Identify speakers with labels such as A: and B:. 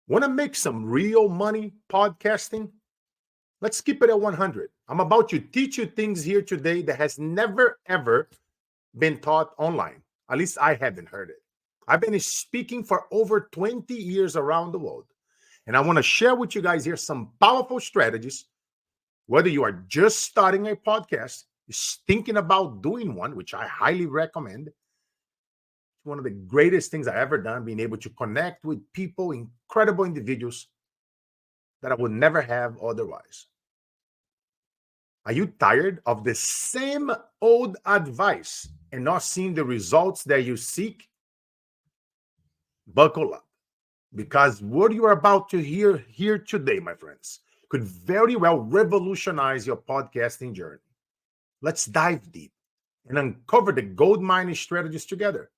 A: Want to make some real money podcasting? Let's keep it at 100. I'm about to teach you things here today that has never ever been taught online. At least I haven't heard it. I've been speaking for over 20 years around the world. And I want to share with you guys here some powerful strategies. Whether you are just starting a podcast, is thinking about doing one, which I highly recommend. It's one of the greatest things I've ever done, being able to connect with people, incredible individuals that I would never have otherwise. Are you tired of the same old advice and not seeing the results that you seek? Buckle up, because what you are about to hear here today, my friends, could very well revolutionize your podcasting journey. Let's dive deep and uncover the gold mining strategies together.